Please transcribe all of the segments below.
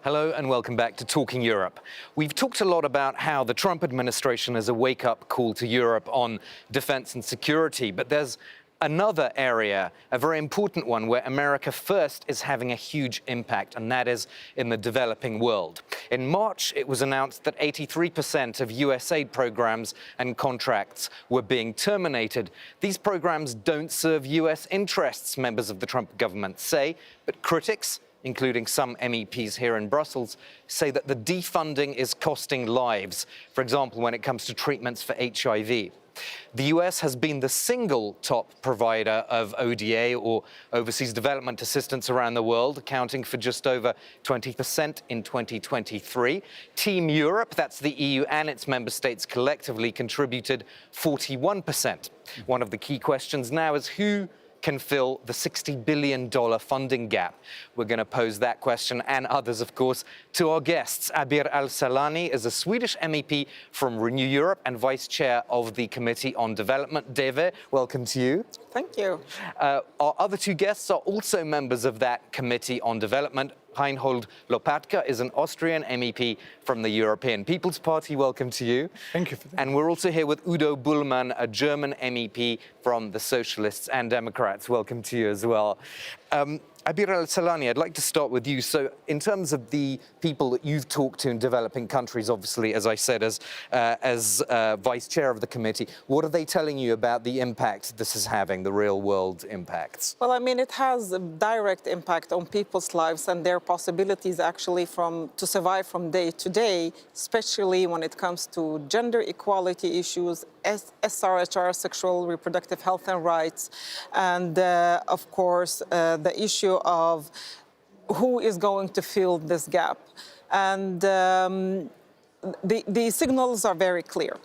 Hello and welcome back to Talking Europe. We've talked a lot about how the Trump administration is a wake-up call to Europe on defense and security, but there's another area, a very important one, where America first is having a huge impact, and that is in the developing world. In March, it was announced that 83% of USAID programs and contracts were being terminated. These programs don't serve US interests, members of the Trump government say, but critics, including some MEPs here in Brussels, say that the defunding is costing lives, for example, when it comes to treatments for HIV. The US has been the single top provider of ODA, or overseas development assistance, around the world, accounting for just over 20% in 2023. Team Europe, that's the EU and its member states collectively, contributed 41%. One of the key questions now is who can fill the $60 billion funding gap? We're going to pose that question and others, of course, to our guests. Abir Al-Salani is a Swedish MEP from Renew Europe and Vice Chair of the Committee on Development. Deve, welcome to you. Thank you. Our other two guests are also members of that Committee on Development. Reinhold Lopatka is an Austrian MEP from the European People's Party. Welcome to you. Thank you for that. And we're also here with Udo Bullmann, a German MEP from the Socialists and Democrats. Welcome to you as well. Abir Al-Salani, I'd like to start with you. So in terms of the people that you've talked to in developing countries, obviously, as I said, as Vice Chair of the committee, what are they telling you about the impact this is having, the real-world impacts? Well, I mean, it has a direct impact on people's lives and their possibilities actually to survive from day to day, especially when it comes to gender equality issues, SRHR, sexual reproductive health and rights, and of course, the issue of who is going to fill this gap. And the signals are very clear.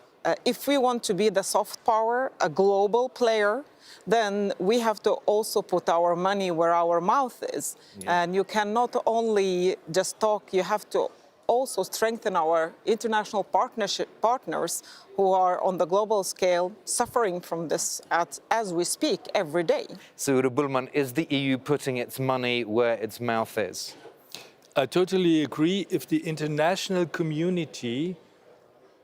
If we want to be the soft power, a global player, then we have to also put our money where our mouth is. Yeah. And you cannot only just talk, you have to also strengthen our international partners who are on the global scale suffering from this as we speak every day. So, Udo Bullmann, is the EU putting its money where its mouth is? I totally agree. If the international community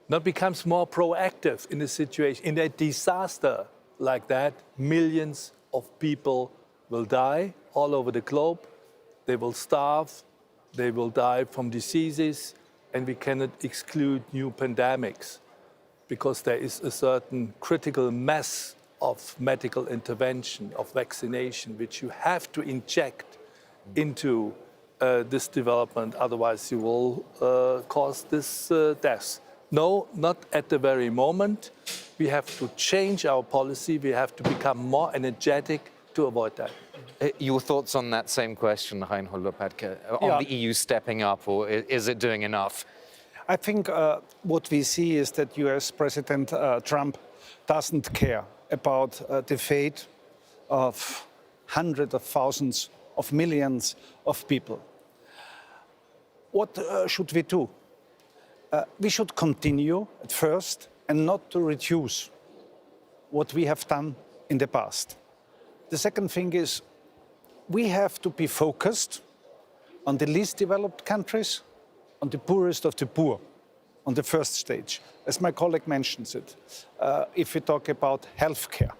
not becomes more proactive in a situation, in a disaster like that, millions of people will die all over the globe. They will starve. They will die from diseases, and we cannot exclude new pandemics because there is a certain critical mass of medical intervention, of vaccination, which you have to inject into this development. Otherwise, you will cause this death. No, not at the very moment. We have to change our policy. We have to become more energetic to avoid that. Your thoughts on that same question, Reinhold Lopatka, on the EU stepping up, or is it doing enough? I think what we see is that US President Trump doesn't care about the fate of hundreds of thousands of millions of people. What should we do? We should continue at first and not to reduce what we have done in the past. The second thing is we have to be focused on the least developed countries, on the poorest of the poor, on the first stage. As my colleague mentions it, if we talk about healthcare,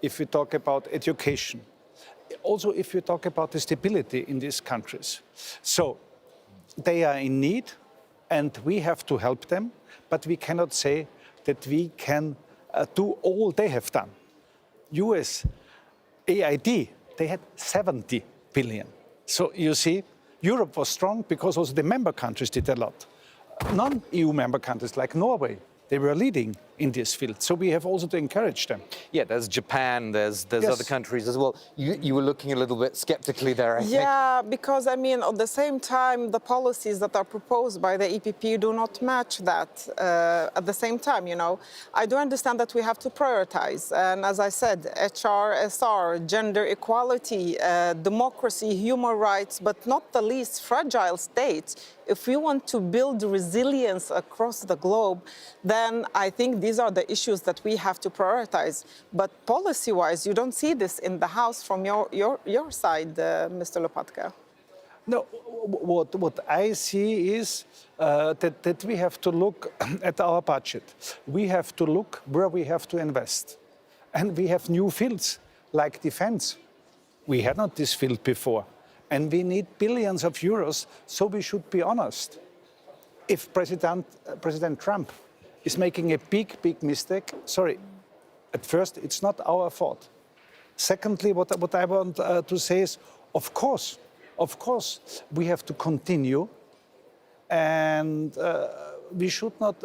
if we talk about education, also if we talk about the stability in these countries. So they are in need and we have to help them, but we cannot say that we can do all they have done. USAID, they had 70 billion. So you see, Europe was strong because also the member countries did a lot. Non-EU member countries like Norway, they were leading in this field. So we have also to encourage them. Yeah, there's Japan, there's Yes. other countries as well. You were looking a little bit skeptically there, I think. Yeah, because I mean, at the same time, the policies that are proposed by the EPP do not match that at the same time, you know. I do understand that we have to prioritize. And as I said, HRSR, gender equality, democracy, human rights, but not the least fragile states. If we want to build resilience across the globe, then I think these are the issues that we have to prioritize. But policy-wise, you don't see this in the House from your side, Mr. Lopatka. No, what I see is that we have to look at our budget. We have to look where we have to invest. And we have new fields like defense. We had not this field before. And we need billions of euros, so we should be honest. If President Trump is making a big mistake, sorry, at first, it's not our fault. Secondly, what I want to say is, of course, we have to continue, and we should not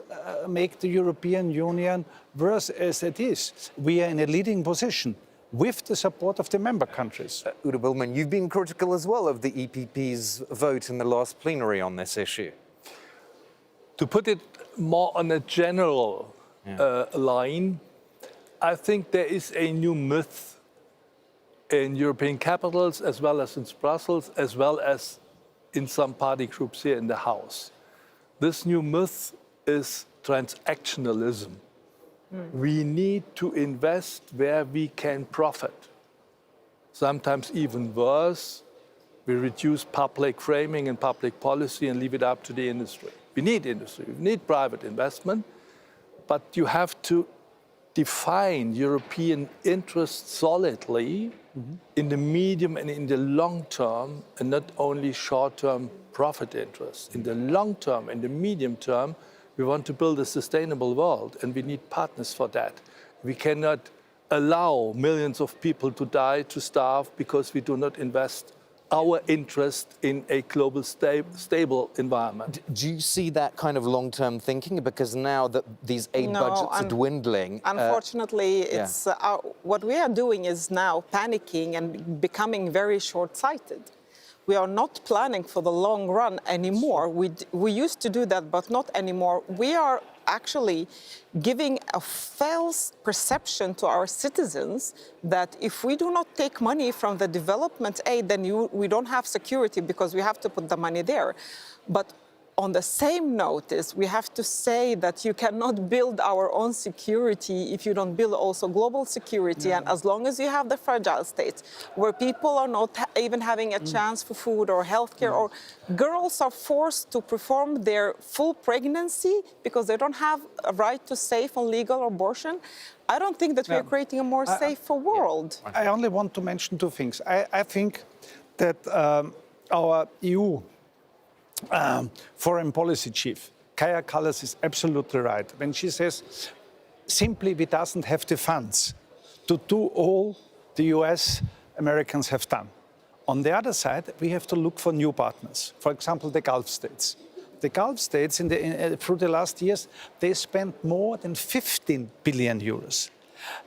make the European Union worse as it is. We are in a leading position with the support of the member countries. Udo Bullmann, you've been critical as well of the EPP's vote in the last plenary on this issue. To put it more on a general line, I think there is a new myth in European capitals, as well as in Brussels, as well as in some party groups here in the House. This new myth is transactionalism. We need to invest where we can profit. Sometimes even worse, we reduce public framing and public policy and leave it up to the industry. We need industry, we need private investment, but you have to define European interests solidly in the medium and in the long term, and not only short-term profit interests. In the long term, in the medium term, we want to build a sustainable world, and we need partners for that. We cannot allow millions of people to die, to starve, because we do not invest our interest in a global stable environment. Do you see that kind of long-term thinking? Because now that these aid budgets are dwindling... Unfortunately, it's what we are doing is now panicking and becoming very short-sighted. We are not planning for the long run anymore. We used to do that, but not anymore. We are actually giving a false perception to our citizens that if we do not take money from the development aid, then we don't have security because we have to put the money there. But on the same notice, we have to say that you cannot build our own security if you don't build also global security. And as long as you have the fragile states where people are not even having a chance for food or healthcare, or girls are forced to perform their full pregnancy because they don't have a right to safe and legal abortion, I don't think that we are creating a more safer world. I only want to mention two things. I think that our EU foreign policy chief, Kaja Kallas, is absolutely right when she says simply we doesn't have the funds to do all the US Americans have done. On the other side, we have to look for new partners. For example, the Gulf states. The Gulf states, through the last years, they spent more than 15 billion euros.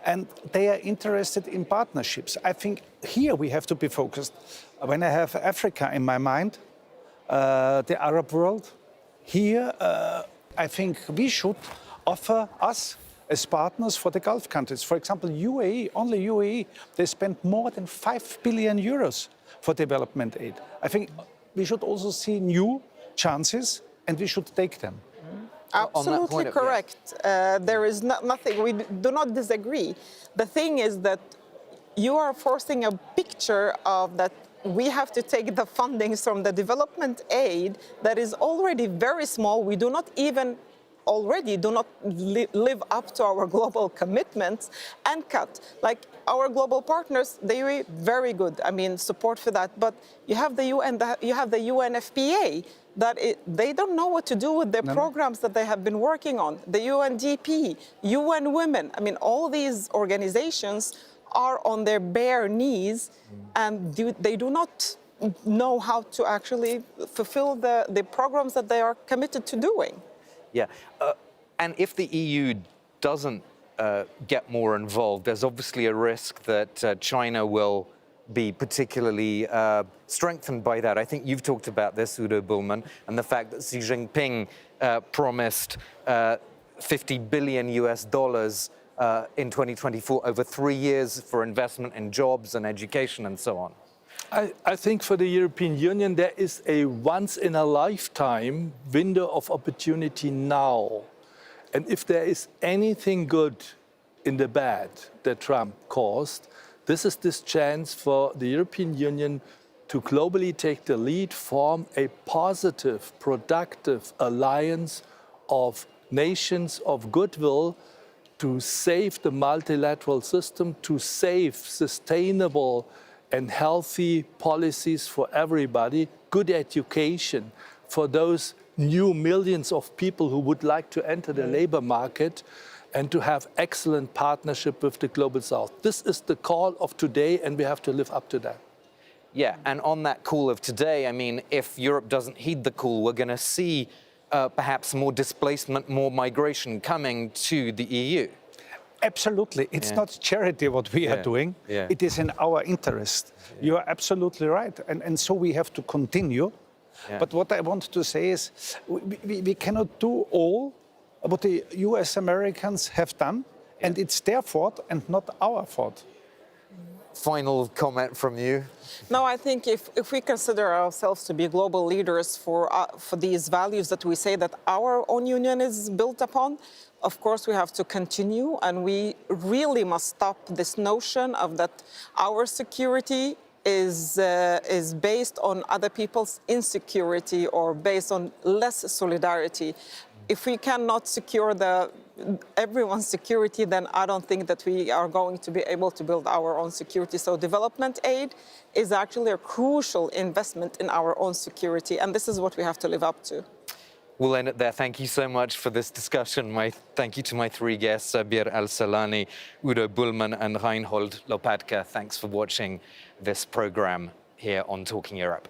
And they are interested in partnerships. I think here we have to be focused. When I have Africa in my mind, the Arab world, here I think we should offer us as partners for the Gulf countries. For example, UAE, only UAE, they spent more than 5 billion euros for development aid. I think we should also see new chances and we should take them. Absolutely correct. There is nothing, we do not disagree. The thing is that you are forcing a picture of that we have to take the fundings from the development aid that is already very small. We do not even already do not live up to our global commitments and cut. Like our global partners, they are very good. I mean, support for that. But you have the UN, you have the UNFPA, that they don't know what to do with their programs that they have been working on. The UNDP, UN Women. I mean, all these organizations are on their bare knees and they do not know how to actually fulfill the programs that they are committed to doing. Yeah, and if the EU doesn't get more involved, there's obviously a risk that China will be particularly strengthened by that. I think you've talked about this, Udo Bullmann, and the fact that Xi Jinping promised 50 billion US dollars in 2024 over 3 years for investment in jobs and education and so on. I think for the European Union, there is a once-in-a-lifetime window of opportunity now. And if there is anything good in the bad that Trump caused, this is this chance for the European Union to globally take the lead, form a positive, productive alliance of nations of goodwill to save the multilateral system, to save sustainable and healthy policies for everybody, good education for those new millions of people who would like to enter the labor market, and to have excellent partnership with the Global South. This is the call of today, and we have to live up to that. Yeah, and on that call of today, I mean, if Europe doesn't heed the call, we're going to see perhaps more displacement, more migration coming to the EU. Absolutely. It's not charity what we are doing. Yeah. It is in our interest. You are absolutely right. And so we have to continue. Yeah. But what I want to say is we cannot do all what the US Americans have done. And it's their fault and not our fault. Final comment from you? No, I think if we consider ourselves to be global leaders for these values that we say that our own union is built upon, of course we have to continue, and we really must stop this notion of that our security is based on other people's insecurity or based on less solidarity. If we cannot secure everyone's security, then I don't think that we are going to be able to build our own security. So development aid is actually a crucial investment in our own security, and this is what we have to live up to. We'll end it there. Thank you so much for this discussion. Thank you to my three guests, Sabir Al-Salani, Udo Bullman, and Reinhold Lopatka. Thanks for watching this program here on Talking Europe.